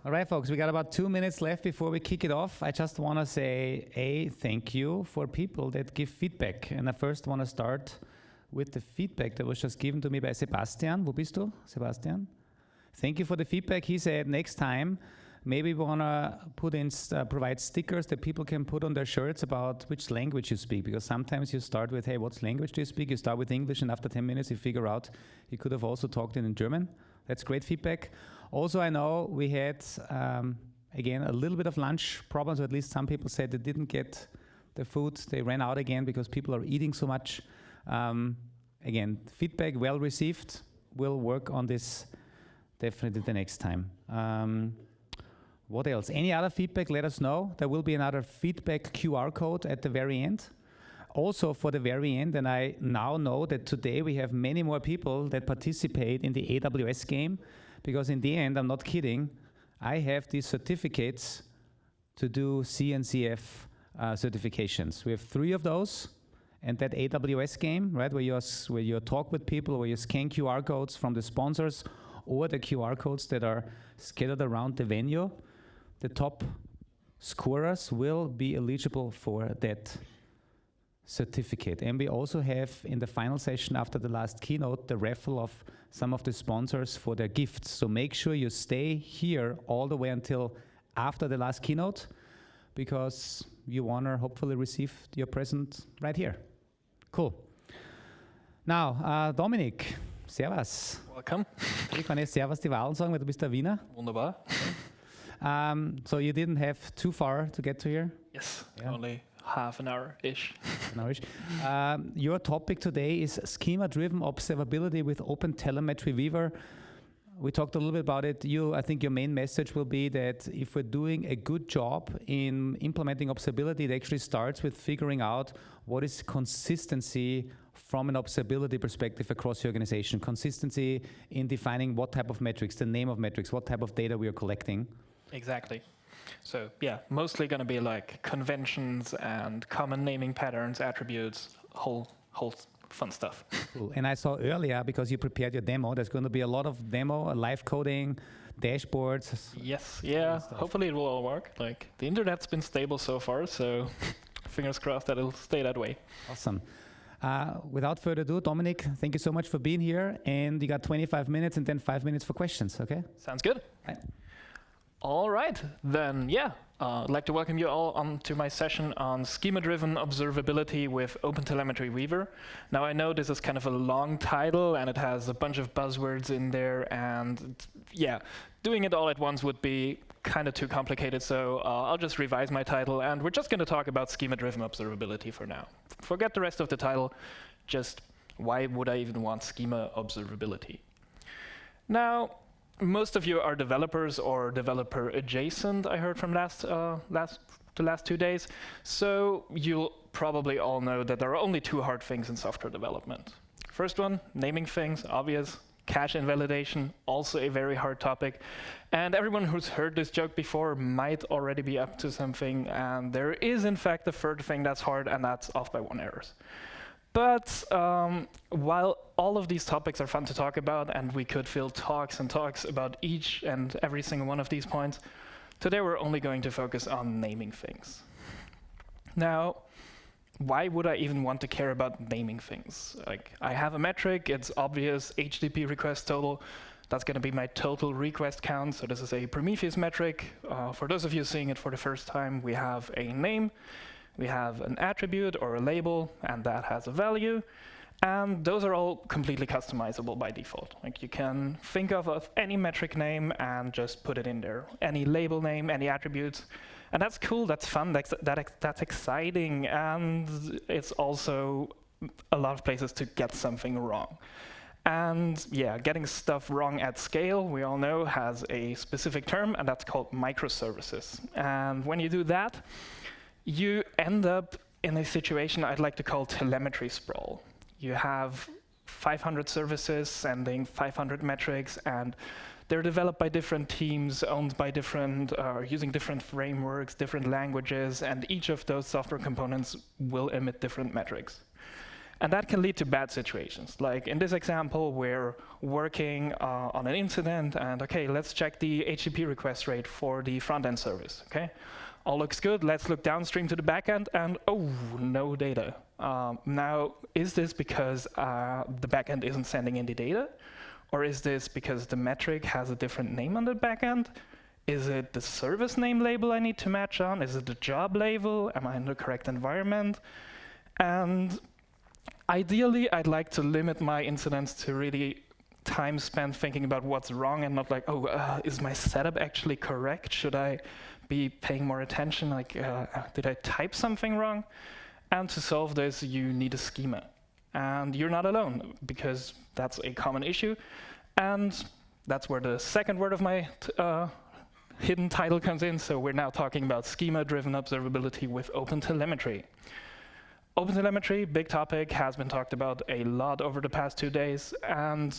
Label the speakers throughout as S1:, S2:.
S1: All right, folks, we got about 2 minutes left before we kick it off. I just want to say a thank you for people that give feedback. And I first want to start with the feedback that was just given to me by Sebastian. Wo bist du, Sebastian? Thank you for the feedback. He said next time, maybe we want to provide stickers that people can put on their shirts about which language you speak. Because sometimes you start with, hey, what language do you speak? You start with English, and after 10 minutes, you figure out you could have also talked in German. That's great feedback. Also, I know we had, again, a little bit of lunch problems, or at least some people said they didn't get the food. They ran out again because people are eating so much. Again, feedback well received. We'll work on this definitely the next time. What else? Any other feedback, let us know. There will be another feedback QR code at the very end. Also for the very end, and I now know that today we have many more people that participate in the AWS game, because in the end, I'm not kidding, I have these certificates to do CNCF certifications. We have 3 of those, and that AWS game, right, where you talk with people, where you scan QR codes from the sponsors or the QR codes that are scattered around the venue, the top scorers will be eligible for that certificate. And we also have in the final session after the last keynote the raffle of some of the sponsors for their gifts. So make sure you stay here all the way until after the last keynote, because you want to hopefully receive your present right here. Cool. Now, Dominik, servus.
S2: Welcome.
S1: Ich kann jetzt servus die Wahlen sagen, weil du bist der Wiener.
S2: Wunderbar.
S1: So you didn't have too far to get to here?
S2: Yes, only half an hour-ish.
S1: Your topic today is schema-driven observability with OpenTelemetry Weaver. We talked a little bit about it. I think your main message will be that if we're doing a good job in implementing observability, it actually starts with figuring out what is consistency from an observability perspective across the organization. Consistency in defining what type of metrics, the name of metrics, what type of data we are collecting.
S2: Exactly. So yeah, mostly going to be like conventions and common naming patterns, attributes, whole fun stuff.
S1: Cool. And I saw earlier, because you prepared your demo, there's going to be a lot of demo, live coding, dashboards.
S2: Yes, yeah. Hopefully it will all work. Like the internet's been stable so far, so fingers crossed that it'll stay that way.
S1: Awesome. Without further ado, Dominik, thank you so much for being here. And you got 25 minutes and then 5 minutes for questions, okay?
S2: Sounds good.
S1: Right.
S2: All right, then, yeah. I'd like to welcome you all onto my session on schema-driven observability with OpenTelemetry Weaver. Now, I know this is kind of a long title, and it has a bunch of buzzwords in there, and yeah, doing it all at once would be kind of too complicated, so I'll just revise my title, and we're just going to talk about schema-driven observability for now. Forget the rest of the title, just why would I even want schema observability? Now, most of you are developers or developer adjacent, I heard from the last 2 days. So you'll probably all know that there are only 2 hard things in software development. First one, naming things, obvious. Cache invalidation, also a very hard topic. And everyone who's heard this joke before might already be up to something. And there is, in fact, a third thing that's hard, and that's off-by-one errors. But while all of these topics are fun to talk about, and we could fill talks and talks about each and every single one of these points, today we're only going to focus on naming things. Now, why would I even want to care about naming things? Like, I have a metric, it's obvious, HTTP request total. That's going to be my total request count. So this is a Prometheus metric. For those of you seeing it for the first time, we have a name. We have an attribute or a label, and that has a value. And those are all completely customizable by default. Like, you can think of any metric name and just put it in there. Any label name, any attributes. And that's cool, that's fun, that's exciting. And it's also a lot of places to get something wrong. And yeah, getting stuff wrong at scale, we all know, has a specific term, and that's called microservices. And when you do that, you end up in a situation I'd like to call telemetry sprawl. You have 500 services sending 500 metrics, and they're developed by different teams, owned by different, using different frameworks, different languages, and each of those software components will emit different metrics. And that can lead to bad situations. Like in this example, we're working on an incident, and okay, let's check the HTTP request rate for the front-end service, okay? All looks good, let's look downstream to the backend, and oh, no data. Now, is this because the backend isn't sending in the data? Or is this because the metric has a different name on the backend? Is it the service name label I need to match on? Is it the job label? Am I in the correct environment? And ideally, I'd like to limit my incidents to really time spent thinking about what's wrong and not like, oh, is my setup actually correct? Should I be paying more attention? Like, did I type something wrong? And to solve this, you need a schema. And you're not alone, because that's a common issue. And that's where the second word of my hidden title comes in. So we're now talking about schema-driven observability with OpenTelemetry. OpenTelemetry, big topic, has been talked about a lot over the past 2 days. And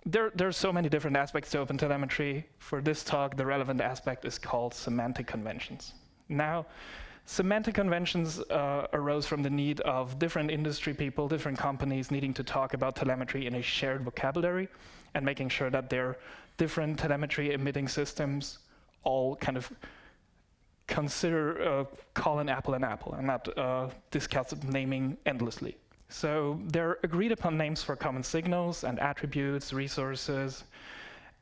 S2: there's so many different aspects to OpenTelemetry. For this talk, the relevant aspect is called semantic conventions. Now, semantic conventions arose from the need of different industry people, different companies needing to talk about telemetry in a shared vocabulary and making sure that their different telemetry emitting systems all kind of consider call an apple and not discuss naming endlessly. So there are agreed upon names for common signals and attributes, resources,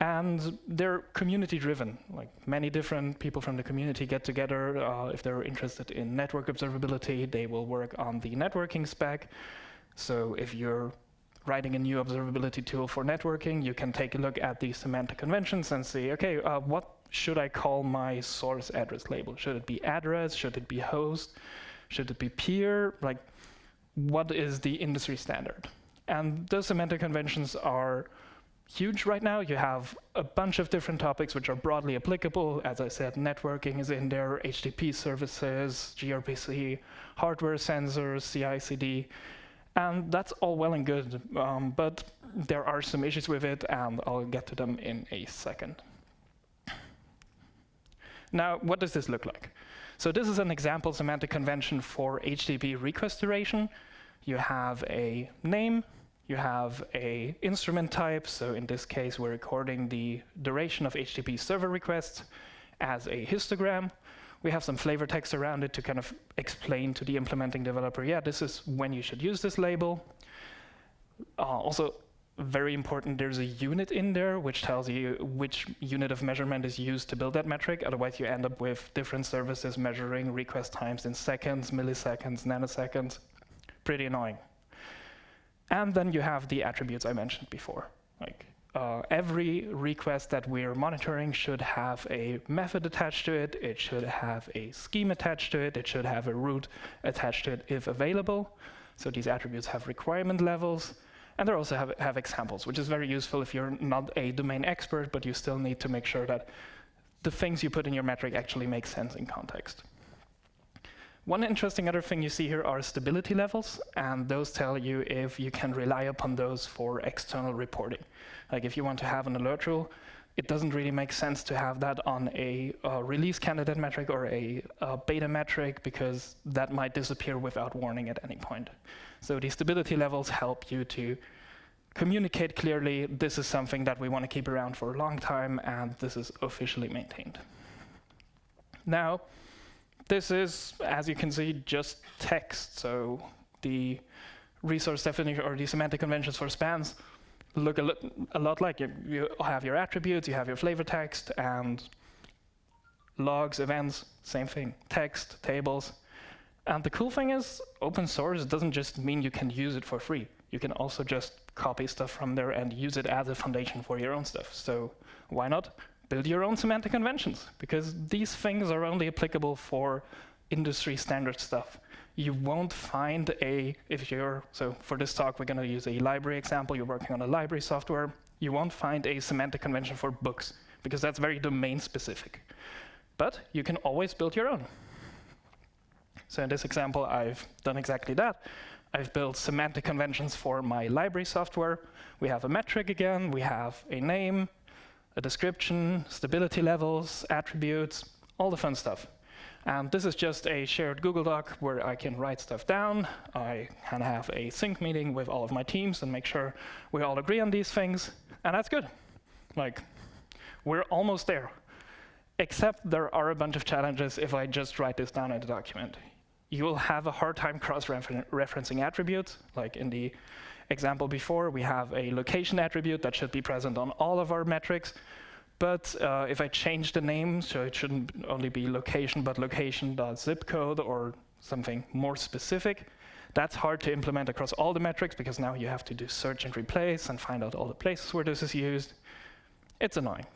S2: and they're community driven. Like many different people from the community get together. If they're interested in network observability, they will work on the networking spec. So if you're writing a new observability tool for networking, you can take a look at the semantic conventions and see, okay, what should I call my source address label? Should it be address? Should it be host? Should it be peer? Like, what is the industry standard? And those semantic conventions are huge right now. You have a bunch of different topics which are broadly applicable. As I said, networking is in there, HTTP services, gRPC, hardware sensors, CI/CD, and that's all well and good, but there are some issues with it, and I'll get to them in a second. Now, what does this look like? So this is an example semantic convention for HTTP request duration. You have a name, you have a instrument type, so in this case we're recording the duration of HTTP server requests as a histogram. We have some flavor text around it to kind of explain to the implementing developer, yeah, this is when you should use this label. Also, very important, there's a unit in there which tells you which unit of measurement is used to build that metric. Otherwise, you end up with different services measuring request times in seconds, milliseconds, nanoseconds. Pretty annoying. And then you have the attributes I mentioned before. Like every request that we're monitoring should have a method attached to it. It should have a scheme attached to it. It should have a route attached to it if available. So these attributes have requirement levels. And they also have examples, which is very useful if you're not a domain expert, but you still need to make sure that the things you put in your metric actually make sense in context. One interesting other thing you see here are stability levels, and those tell you if you can rely upon those for external reporting. Like if you want to have an alert rule, it doesn't really make sense to have that on a release candidate metric or a beta metric, because that might disappear without warning at any point. So these stability levels help you to communicate clearly, this is something that we want to keep around for a long time, and this is officially maintained. Now, this is, as you can see, just text. So the resource definition or the semantic conventions for spans look a lot like you have your attributes, you have your flavor text, and logs, events, same thing, text, tables. And the cool thing is, open source doesn't just mean you can use it for free. You can also just copy stuff from there and use it as a foundation for your own stuff. So why not build your own semantic conventions? Because these things are only applicable for industry standard stuff. You won't find so for this talk, we're gonna use a library example. You're working on a library software. You won't find a semantic convention for books, because that's very domain specific. But you can always build your own. So in this example, I've done exactly that. I've built semantic conventions for my library software. We have a metric again, we have a name, a description, stability levels, attributes, all the fun stuff. And this is just a shared Google Doc where I can write stuff down. I can have a sync meeting with all of my teams and make sure we all agree on these things. And that's good. Like, we're almost there. Except there are a bunch of challenges if I just write this down in the document. You will have a hard time cross-referencing attributes. Like in the example before, we have a location attribute that should be present on all of our metrics. But if I change the name, so it shouldn't only be location, but location.zip code or something more specific, that's hard to implement across all the metrics because now you have to do search and replace and find out all the places where this is used. It's annoying.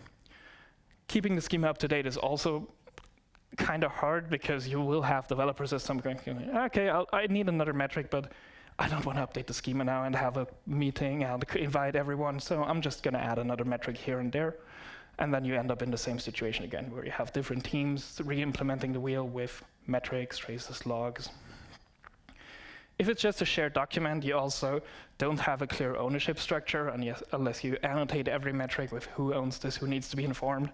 S2: Keeping the schema up to date is also kind of hard because you will have developer systems going, okay, I need another metric, but I don't want to update the schema now and have a meeting and invite everyone, so I'm just going to add another metric here and there. And then you end up in the same situation again, where you have different teams re-implementing the wheel with metrics, traces, logs. If it's just a shared document, you also don't have a clear ownership structure unless you annotate every metric with who owns this, who needs to be informed.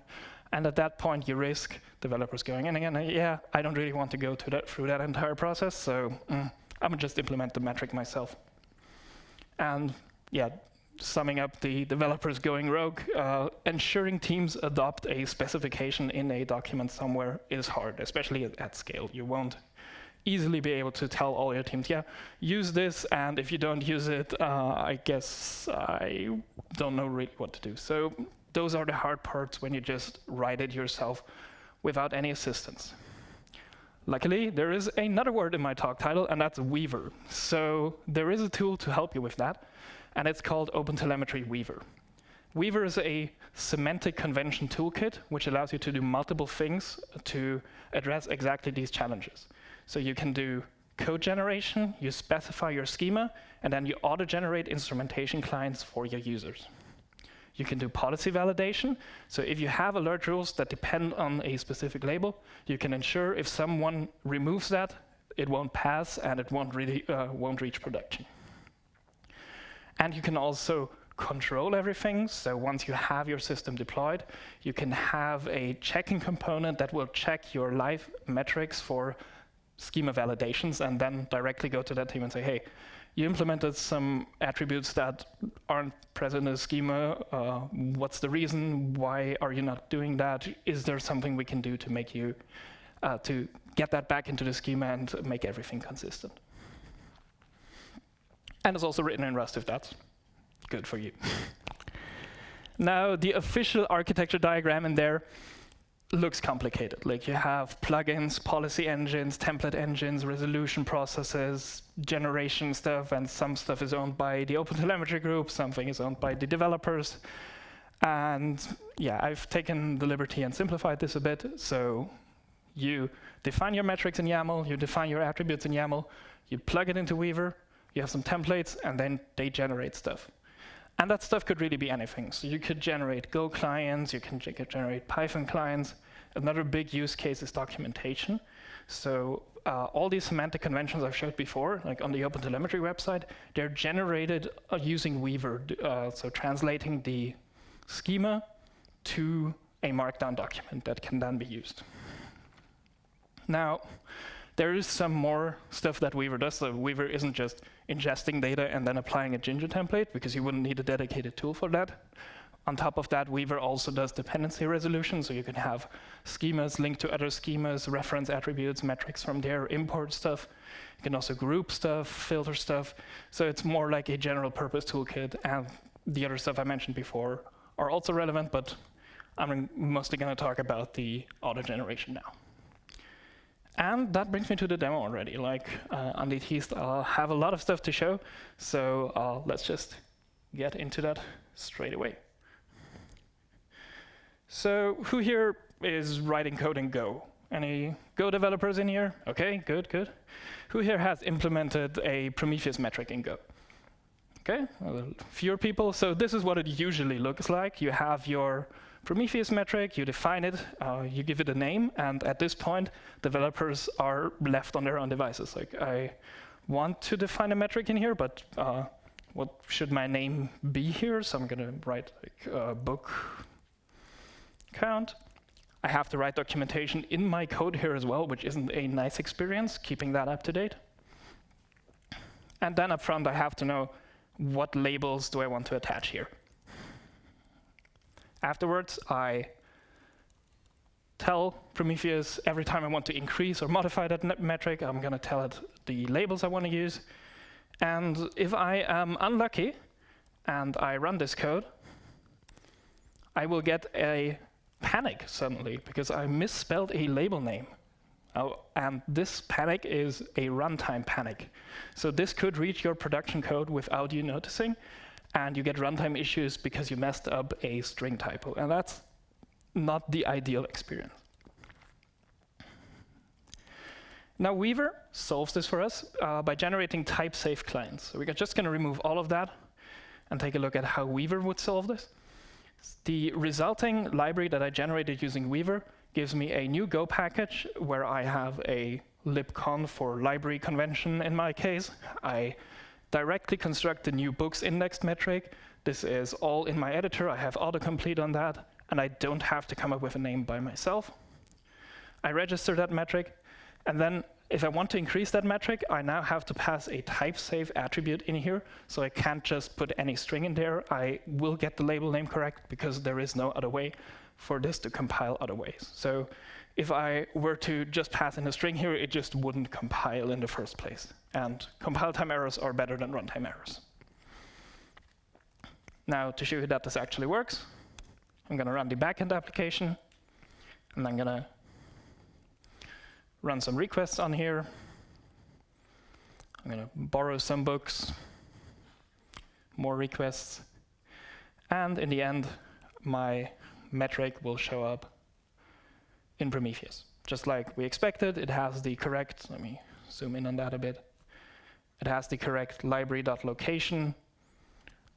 S2: And at that point, you risk developers going in again, yeah, I don't really want to go through that entire process, so I'm gonna just implement the metric myself. And yeah, summing up the developers going rogue, ensuring teams adopt a specification in a document somewhere is hard, especially at scale. You won't easily be able to tell all your teams, yeah, use this, and if you don't use it, I guess I don't know really what to do. So those are the hard parts when you just write it yourself without any assistance. Luckily, there is another word in my talk title, and that's Weaver. So there is a tool to help you with that, and it's called OpenTelemetry Weaver. Weaver is a semantic convention toolkit, which allows you to do multiple things to address exactly these challenges. So you can do code generation, you specify your schema, and then you auto-generate instrumentation clients for your users. You can do policy validation. So if you have alert rules that depend on a specific label, you can ensure if someone removes that, it won't pass and it won't reach production. And you can also control everything. So once you have your system deployed, you can have a checking component that will check your live metrics for schema validations and then directly go to that team and say, hey, you implemented some attributes that aren't present in the schema. What's the reason? Why are you not doing that? Is there something we can do to make you, to get that back into the schema and make everything consistent? And it's also written in Rust if that's good for you. Now, the official architecture diagram in there looks complicated. Like you have plugins, policy engines, template engines, resolution processes, generation stuff, and some stuff is owned by the OpenTelemetry group, something is owned by the developers. And yeah, I've taken the liberty and simplified this a bit. So you define your metrics in YAML, you define your attributes in YAML, you plug it into Weaver, you have some templates, and then they generate stuff. And that stuff could really be anything. So you could generate Go clients, you can generate Python clients. Another big use case is documentation. So all these semantic conventions I've showed before, like on the OpenTelemetry website, they're generated using Weaver, so translating the schema to a markdown document that can then be used. Now, there is some more stuff that Weaver does. So Weaver isn't just ingesting data and then applying a Ginger template, because you wouldn't need a dedicated tool for that. On top of that, Weaver also does dependency resolution, so you can have schemas linked to other schemas, reference attributes, metrics from there, import stuff. You can also group stuff, filter stuff. So it's more like a general purpose toolkit, and the other stuff I mentioned before are also relevant, but I'm mostly going to talk about the auto generation now. And that brings me to the demo already. Like Andy teased, I'll have a lot of stuff to show, so let's just get into that straight away. So who here is writing code in Go? Any Go developers in here? Okay, good, good. Who here has implemented a Prometheus metric in Go? Okay, fewer people. So this is what it usually looks like. You have your Prometheus metric, you define it, you give it a name, and at this point, developers are left on their own devices. Like, I want to define a metric in here, but what should my name be here? So I'm gonna write like book count. I have to write documentation in my code here as well, which isn't a nice experience, keeping that up to date. And then up front, I have to know what labels do I want to attach here. Afterwards, I tell Prometheus every time I want to increase or modify that metric, I'm going to tell it the labels I want to use. And if I am unlucky and I run this code, I will get a panic suddenly because I misspelled a label name. Oh, and this panic is a runtime panic. So this could reach your production code without you noticing, and you get runtime issues because you messed up a string typo. And that's not the ideal experience. Now Weaver solves this for us by generating type-safe clients. So we're just going to remove all of that and take a look at how Weaver would solve this. The resulting library that I generated using Weaver gives me a new Go package where I have a libconf for library convention in my case. I directly construct the new books indexed metric. This is all in my editor. I have autocomplete on that, and I don't have to come up with a name by myself. I register that metric, and then if I want to increase that metric, I now have to pass a type-safe attribute in here, so I can't just put any string in there. I will get the label name correct because there is no other way for this to compile other ways. So if I were to just pass in a string here, it just wouldn't compile in the first place. And compile time errors are better than runtime errors. Now, to show you that this actually works, I'm going to run the backend application, and I'm going to run some requests on here. I'm going to borrow some books, more requests, and in the end, my metric will show up in Prometheus. Just like we expected, it has the correct, let me zoom in on that a bit. It has the correct library.location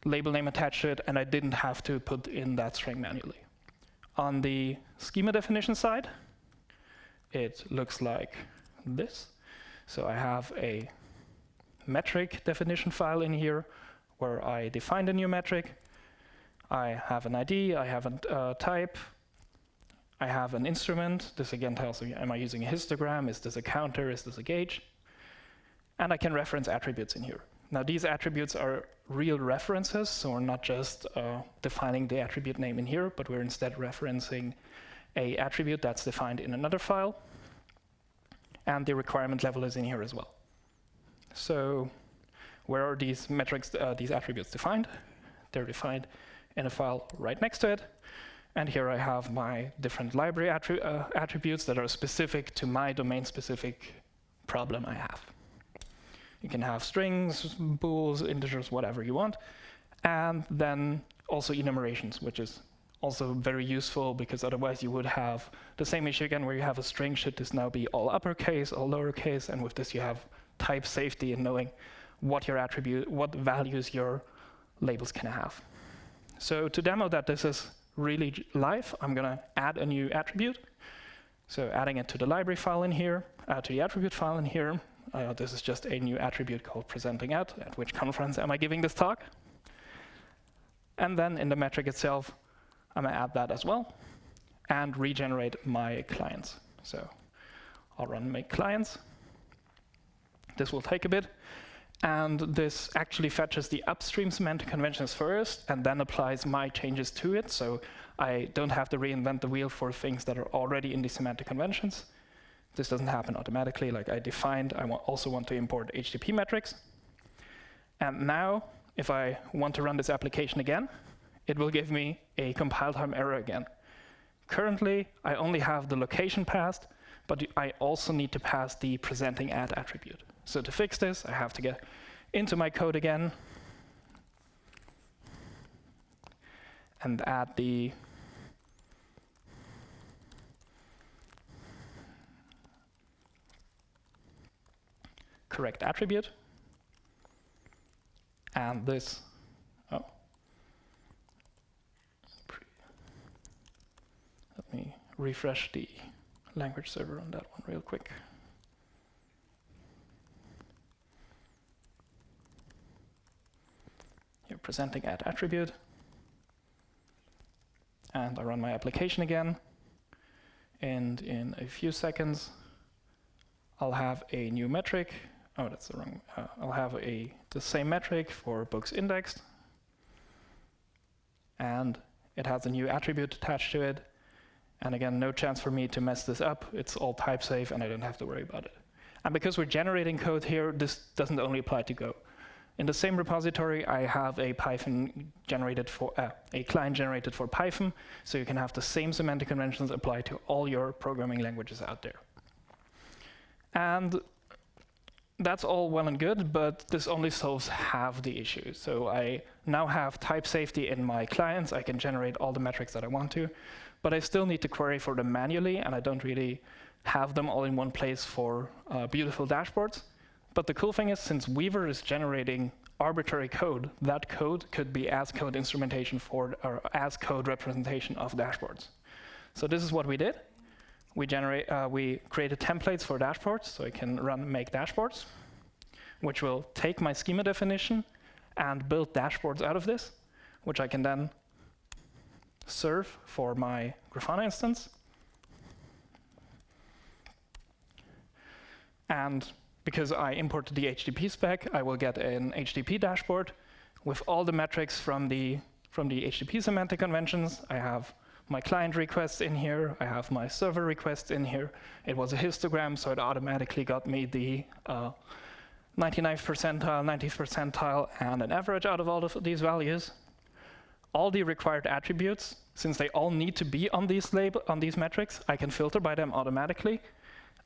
S2: label name attached to it, and I didn't have to put in that string manually. On the schema definition side, it looks like this. So I have a metric definition file in here where I define the new metric. I have an ID, I have a type, I have an instrument. This again tells me, am I using a histogram? Is this a counter? Is this a gauge? And I can reference attributes in here. Now these attributes are real references, so we're not just defining the attribute name in here, but we're instead referencing an attribute that's defined in another file. And the requirement level is in here as well. So where are these metrics, these attributes defined? They're defined in a file right next to it. And here I have my different library attributes that are specific to my domain-specific problem I have. You can have strings, bools, integers, whatever you want. And then also enumerations, which is also very useful because otherwise you would have the same issue again where you have a string. Should this now be all uppercase, all lowercase? And with this you have type safety in knowing what your attribute, what values your labels can have. So to demo that this is really live, I'm going to add a new attribute. So adding it to the library file in here, to the attribute file in here. This is just a new attribute called presenting at which conference am I giving this talk? And then in the metric itself, I'm going to add that as well and regenerate my clients. So I'll run make clients. This will take a bit. And this actually fetches the upstream semantic conventions first and then applies my changes to it. So I don't have to reinvent the wheel for things that are already in the semantic conventions. This doesn't happen automatically. Like I defined, I also want to import HTTP metrics. And now, if I want to run this application again, it will give me a compile time error again. Currently, I only have the location passed, but I also need to pass the presenting at attribute. So to fix this, I have to get into my code again and add the correct attribute. And this, let me refresh the language server on that one real quick. Here, presenting at attribute. And I run my application again. and in a few seconds, I'll have a new metric. Oh, that's the wrong. I'll have the same metric for books indexed, and it has a new attribute attached to it. And again, no chance for me to mess this up. It's all type safe, and I don't have to worry about it. And because we're generating code here, this doesn't only apply to Go. In the same repository, I have a Python generated for a client generated for Python, so you can have the same semantic conventions apply to all your programming languages out there. And that's all well and good, but this only solves half the issue. So I now have type safety in my clients. I can generate all the metrics that I want to, but I still need to query for them manually, and I don't really have them all in one place for beautiful dashboards. But the cool thing is, since Weaver is generating arbitrary code, that code could be as code instrumentation for, or as code representation of dashboards. So this is what we did. We created templates for dashboards, so I can make dashboards, which will take my schema definition and build dashboards out of this, which I can then serve for my Grafana instance. And because I imported the HTTP spec, I will get an HTTP dashboard with all the metrics from the HTTP semantic conventions. I have my client requests in here. I have my server requests in here. It was a histogram, so it automatically got me the 99th percentile, 90th percentile, and an average out of all of these values. All the required attributes, since they all need to be on these metrics, I can filter by them automatically.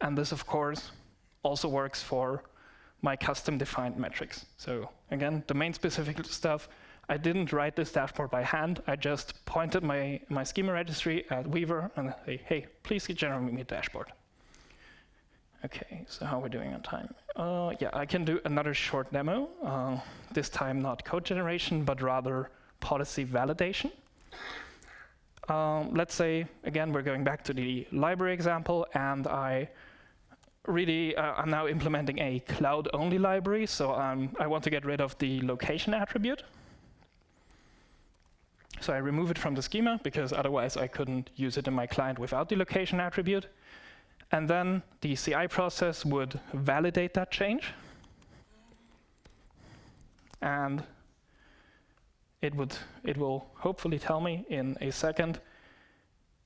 S2: And this, of course, also works for my custom-defined metrics. So again, domain-specific stuff. I didn't write this dashboard by hand. I just pointed my schema registry at Weaver and say, hey, please generate me a dashboard. Okay, so how are we doing on time? Yeah, I can do another short demo. This time not code generation, but rather policy validation. Let's say, again, we're going back to the library example, and I'm now implementing a cloud-only library, so I want to get rid of the location attribute. So I remove it from the schema, because otherwise I couldn't use it in my client without the location attribute. And then the CI process would validate that change. And it will hopefully tell me in a second,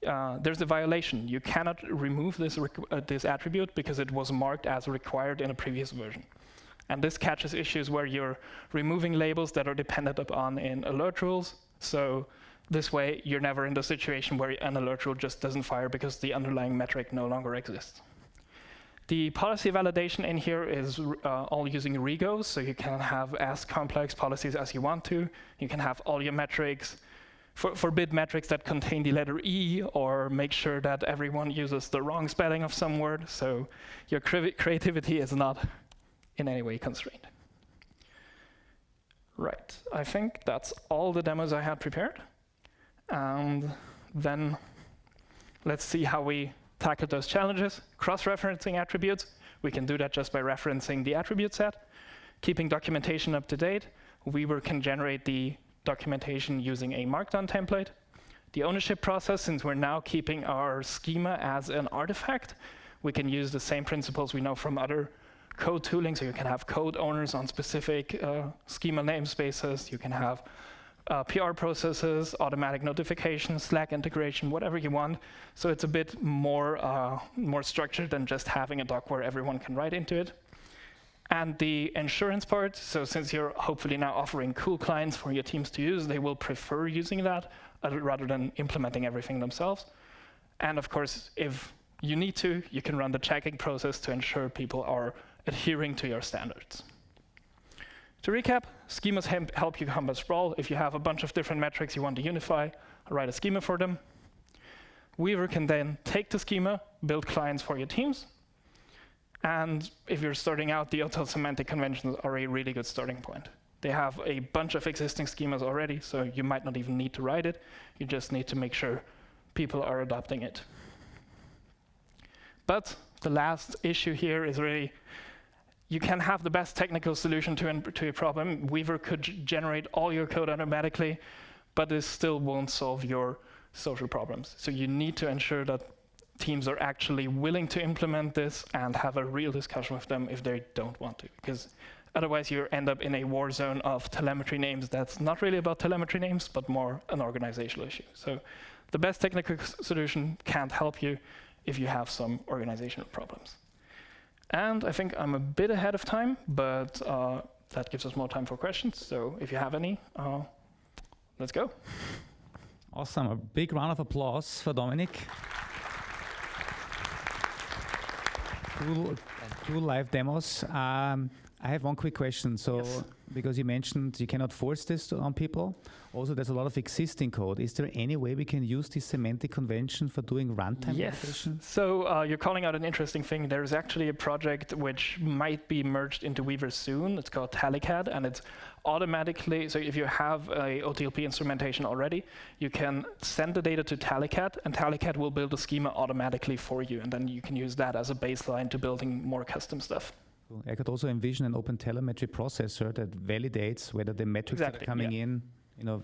S2: there's a violation. You cannot remove this attribute because it was marked as required in a previous version. And this catches issues where you're removing labels that are dependent upon in alert rules. So this way, you're never in the situation where an alert rule just doesn't fire because the underlying metric no longer exists. The policy validation in here is all using regos, so you can have as complex policies as you want to. You can have all your metrics, forbid metrics that contain the letter E, or make sure that everyone uses the wrong spelling of some word, so your creativity is not in any way constrained. Right, I think that's all the demos I had prepared. And then let's see how we tackle those challenges. Cross-referencing attributes, we can do that just by referencing the attribute set. Keeping documentation up to date, Weaver can generate the documentation using a markdown template. The ownership process, since we're now keeping our schema as an artifact, we can use the same principles we know from other code tooling, so you can have code owners on specific schema namespaces, you can have PR processes, automatic notifications, Slack integration, whatever you want. So it's a bit more structured than just having a doc where everyone can write into it. And the insurance part, so since you're hopefully now offering cool clients for your teams to use, they will prefer using that rather than implementing everything themselves. And of course, if you need to, you can run the checking process to ensure people are adhering to your standards. To recap, schemas help you combat sprawl. If you have a bunch of different metrics you want to unify, write a schema for them. Weaver can then take the schema, build clients for your teams. And if you're starting out, the OTel semantic conventions are a really good starting point. They have a bunch of existing schemas already, so you might not even need to write it. You just need to make sure people are adopting it. But the last issue here is really, you can have the best technical solution to a problem. Weaver could generate all your code automatically, but this still won't solve your social problems. So you need to ensure that teams are actually willing to implement this and have a real discussion with them if they don't want to. Because otherwise you end up in a war zone of telemetry names that's not really about telemetry names, but more an organizational issue. So the best technical solution can't help you if you have some organizational problems. And I think I'm a bit ahead of time, but that gives us more time for questions. So if you have any, let's go.
S1: Awesome. A big round of applause for Dominik. Two live demos. I have one quick question. So, yes. Because you mentioned you cannot force this on people. Also, there's a lot of existing code. Is there any way we can use this semantic convention for doing runtime validation?
S2: So you're calling out an interesting thing. There's actually a project which might be merged into Weaver soon. It's called TallyCAD, and it's automatically, so if you have a OTLP instrumentation already, you can send the data to TallyCAD, and TallyCAD will build a schema automatically for you, and then you can use that as a baseline to building more custom stuff.
S1: I could also envision an OpenTelemetry processor that validates whether the metrics that are coming in,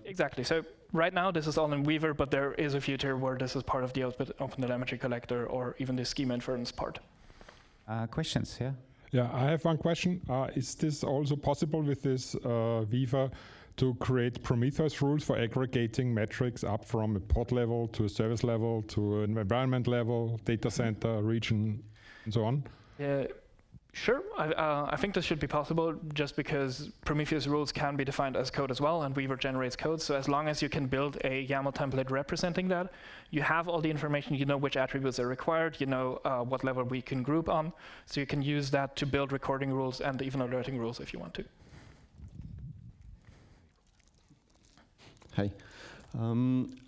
S2: Exactly. So right now this is all in Weaver, but there is a future where this is part of the OpenTelemetry collector or even the schema inference part.
S1: Questions, yeah?
S3: Yeah, I have one question. Is this also possible with this Weaver to create Prometheus rules for aggregating metrics up from a pod level to a service level to an environment level, data center, region, and so on?
S2: Sure, I think this should be possible just because Prometheus rules can be defined as code as well, and Weaver generates code. So as long as you can build a YAML template representing that, you have all the information, you know which attributes are required, you know what level we can group on. So you can use that to build recording rules and even alerting rules if you want to.
S4: Hi.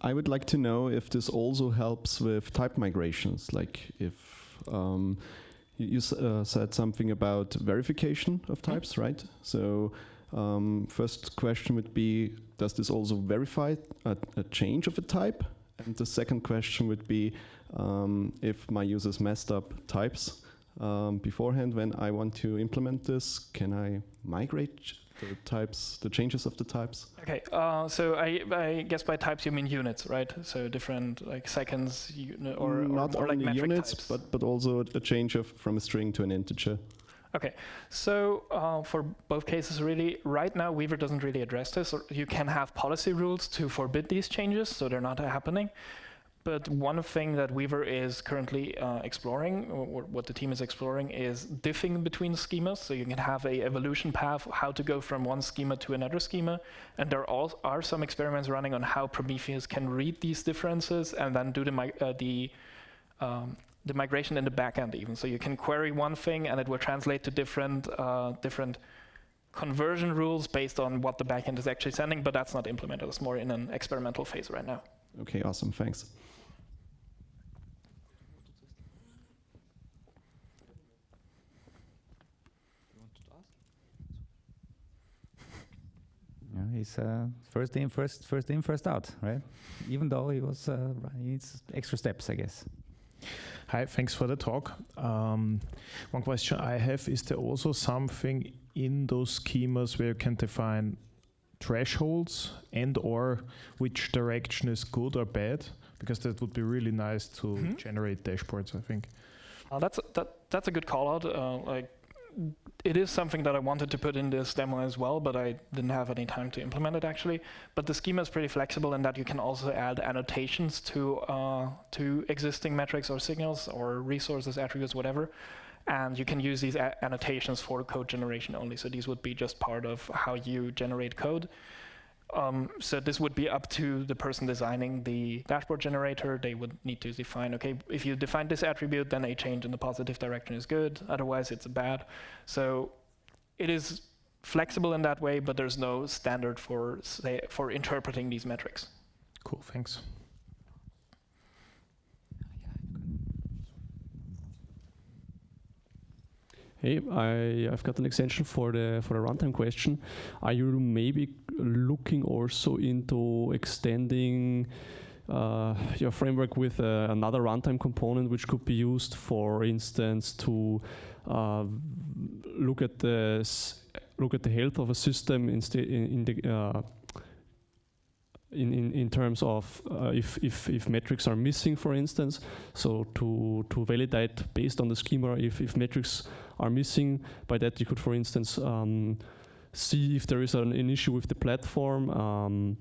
S4: I would like to know if this also helps with type migrations, like if you said something about verification of types, right? So first question would be, does this also verify a change of a type? And the second question would be, if my users messed up types beforehand when I want to implement this, can I migrate the types, the changes of the types?
S2: Okay, so I guess by types you mean units, right? So different like seconds or
S4: not
S2: more
S4: only
S2: like metric
S4: units,
S2: types.
S4: but also a change from a string to an integer.
S2: Okay, so for both cases really, right now Weaver doesn't really address this. Or you can have policy rules to forbid these changes, so they're not happening. But one thing that Weaver is currently exploring, or what the team is exploring, is diffing between schemas. So you can have a evolution path, how to go from one schema to another schema. And there are some experiments running on how Prometheus can read these differences and then do the migration in the backend even. So you can query one thing and it will translate to different conversion rules based on what the backend is actually sending, but that's not implemented. It's more in an experimental phase right now.
S4: Okay, awesome, thanks.
S1: Yeah, he's first in, first out, right? Even though he needs extra steps, I guess.
S5: Hi, thanks for the talk. One question I have, is there also something in those schemas where you can define thresholds and or which direction is good or bad? Because that would be really nice to generate dashboards, I think.
S2: That's a good call out. It is something that I wanted to put in this demo as well, but I didn't have any time to implement it actually. But the schema is pretty flexible in that you can also add annotations to existing metrics or signals or resources, attributes, whatever. And you can use these annotations for code generation only. So these would be just part of how you generate code. So this would be up to the person designing the dashboard generator. They would need to define, okay, if you define this attribute, then a change in the positive direction is good. Otherwise, it's bad. So it is flexible in that way, but there's no standard for interpreting these metrics.
S5: Cool, thanks.
S6: Hey, I've got an extension for the runtime question. Are you maybe looking also into extending your framework with another runtime component, which could be used, for instance, to look at the health of a system in terms of if metrics are missing, for instance. So to validate based on the schema if metrics are missing. By that you could, for instance, see if there is an issue with the platform.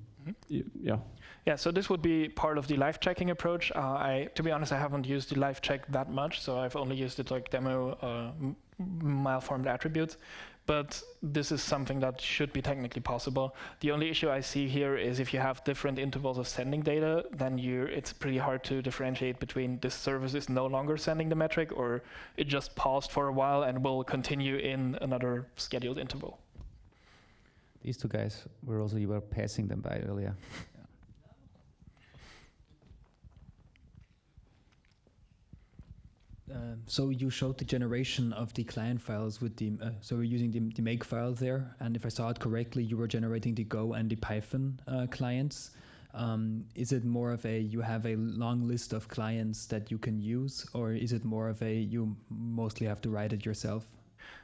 S6: Yeah.
S2: Yeah, so this would be part of the live checking approach. To be honest, I haven't used the live check that much, so I've only used it like demo malformed attributes. But this is something that should be technically possible. The only issue I see here is if you have different intervals of sending data, then it's pretty hard to differentiate between this service is no longer sending the metric or it just paused for a while and will continue in another scheduled interval.
S1: These two guys you were passing them by earlier.
S7: So you showed the generation of the client files with the, so we're using the make file there, and if I saw it correctly, you were generating the Go and the Python clients. Is it more of you have a long list of clients that you can use, or is it more of you mostly have to write it yourself?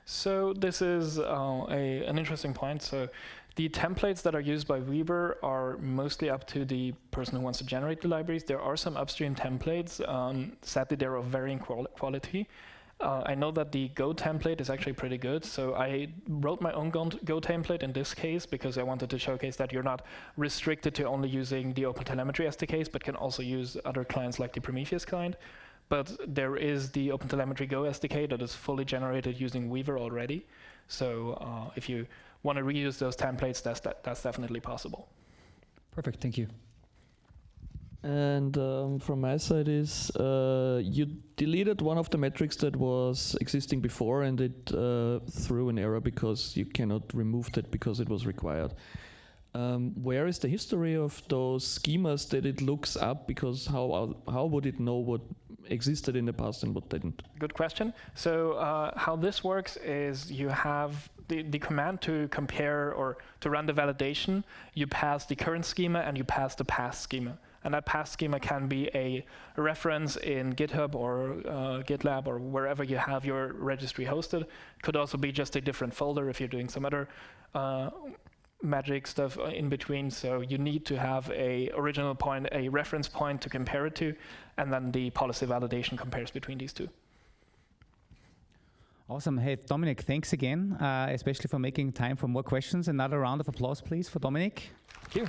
S2: So this is an interesting point. So the templates that are used by Weaver are mostly up to the person who wants to generate the libraries. There are some upstream templates. Sadly, they're of varying quality. I know that the Go template is actually pretty good. So I wrote my own Go template in this case because I wanted to showcase that you're not restricted to only using the OpenTelemetry SDKs, but can also use other clients like the Prometheus client. But there is the OpenTelemetry Go SDK that is fully generated using Weaver already. So if you want to reuse those templates, that's definitely possible.
S7: Perfect, thank you.
S8: And from my side is you deleted one of the metrics that was existing before, and it threw an error because you cannot remove that because it was required. Where is the history of those schemas that it looks up? Because how would it know what existed in the past and what didn't?
S2: Good question. So how this works is you have the command to compare or to run the validation. You pass the current schema and you pass the past schema. And that past schema can be a reference in GitHub or GitLab or wherever you have your registry hosted. It could also be just a different folder if you're doing some other magic stuff in between. So you need to have a original point, a reference point to compare it to, and then the policy validation compares between these two.
S1: Awesome. Hey, Dominik, thanks again, especially for making time for more questions. Another round of applause, please, for Dominik.
S2: Thank you.